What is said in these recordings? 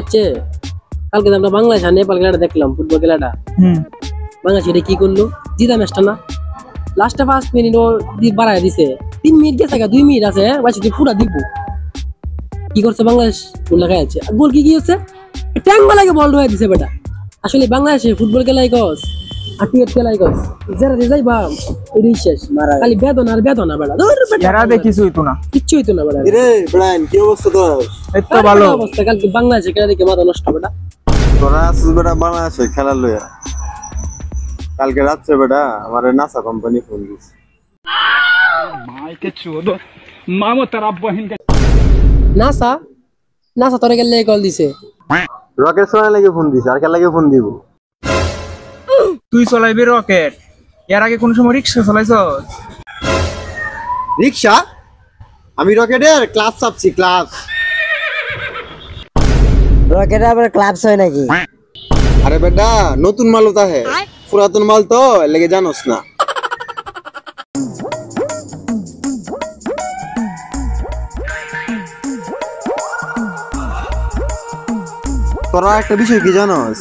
আচ্ছা কালকে আমরা বাংলাদেশ আর নেপাল খেলাটা দেখলাম, ফুটবল খেলাটা। বাংলাদেশ এটা কি করলো, জিতা ম্যাচটা না, লাস্টে 5 মিনিট ও বাড়ায় দিছে, 3 মিনিট গেছে, 2 মিনিট আছে, বাকি পুরা দিব। কি করছে বাংলাদেশ, গোল লাগাই আছে। গোল কি হচ্ছে, ট্যাঙ্ক বালাকে বল ঢুকাই দিছে বেটা। আসলে বাংলাদেশে ফুটবল খেলাই কস আর টিকেট খেলাই কস, যারা যাইবা এটাই শেষ, খালি বেদনা আর বেদনা বেটা। এরা দেখিস হইতো না, কিচ্ছু হইতো না বেটা। রে ব্রায়ান কি অবস্থা তোর? এই তো ভালো অবস্থা। কালকে বাংলাদেশে খেলা দেখে মাথা নষ্ট বেটা। তোরা আসিস বেটা বাংলাদেশে খেলা লইয়া। কালকে রাত্রে বেটা আমার নাসা কোম্পানি ফোন দিছে। নাসা নাসা তোরে গেলে কল দিছে, রকেট সোনা লাগে ফোন দিছে, আর কে লাগে ফোন দিব? তুই চলাইবি রকেট, এর আগে কোন সময় রিক্সা চালাইছস? রিক্সা? আমি রকেটের ক্লাস চাপছি, ক্লাস। রকেটের আবার ক্লাবস হয় নাকি? আরে বেটা নতুন মাল হতা হে, পুরাতন মাল তো লেগে জানোস না। তোরা একটা বিষয় কি জানোস,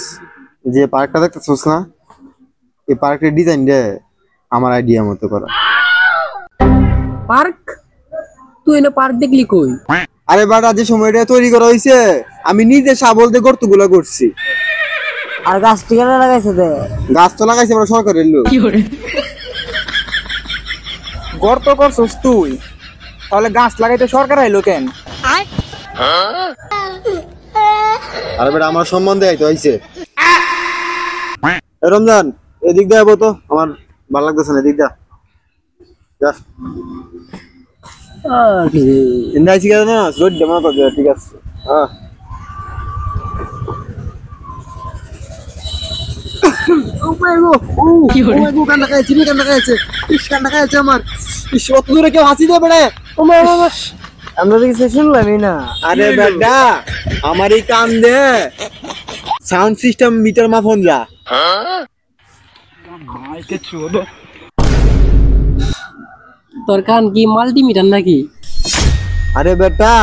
যে পার্কটা দেখতেছস না, এই পার্কের ডিজাইন রে আমার আইডিয়া মতো করা। পার্ক? তুই এনে পার্ক দেখলি কই? আরে বেটা যে সময়টা তৈরি করা হয়েছে আমি নিজে শাবল দিয়ে গর্তগুলা করছি। আর গাছ টিকাটা লাগাইছে দে, গাছ তো লাগাইছে আমরা সরকারের লোক। গর্ত করছস তুই, তাহলে গাছ লাগাইতে সরকার আইলো কেন? আরে বেটা আমার সম্বন্ধে আইতো আইছে। রমজান এদিক দিয়ে আইবো তো, আমার ভালো লাগতেছে না, এদিক দা যা। ইন্দা আইছি কেন না, রোড জমা করে দিও, ঠিক আছে? হ্যাঁ আমরা তো কিছু শুনলামই না। আরে বেটা আমার এই কান দে সাউন্ড সিস্টেম মিটার মাফন যা। তোর কান কি মাল্টিমিটার নাকি? আরে বেটা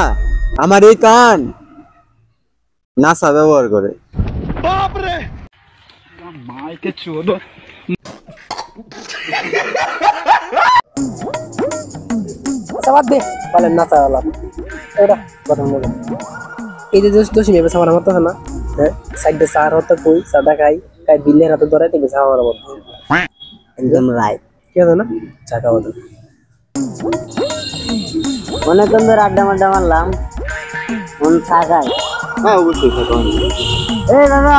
আমার এই কান নাসা ব্যবহার করে। বাদ দে, বলেন না চালাম এটা কথা বলে। এই যে দোষী মেয়ে সামার মারতেছে না, হ্যাঁ সাইডে চার হতে কই চাটা খাই খাই বিলের হাতে ধরে দেখবে সামার মধ্যে একদম রাইট। কি আছে না চাকা হতো। অনেকক্ষণ ধরে আড্ডা মাড্ডা মারলাম, মন চা খাই। হ্যাঁ অবশ্যই খাবো। এ দাদা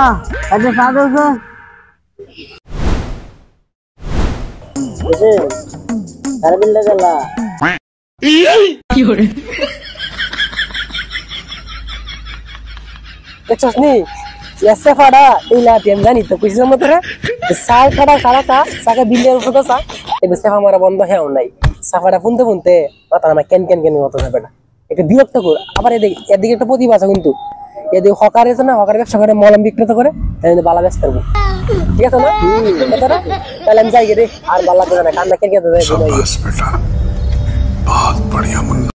একটা চা দেবো? সারা বিলটা গেলা দেখছস নি এসে ফাড়া এই লাটিয়ান জানি তো কইছিস মত রে সার ফাড়া খাড়াটা সাকে বিলের উপর সা এবে সেফা মারা বন্ধ হেও নাই সাফাটা ফুনতে ফুনতে মাথা আমার কেন কেন কেন মত ব্যাপারটা একটা বিরক্ত কর। আবার এদিকে একটা প্রতিভা আছে কিন্তু, এদিকে হকার আছে না, হকার ব্যবসা করে মলম বিক্রেতা করে, বালা ব্যস্ত করবো, ঠিক আছে না? তাহলে আমি যাই রে, আর বালা করে না কান্না কেন কেন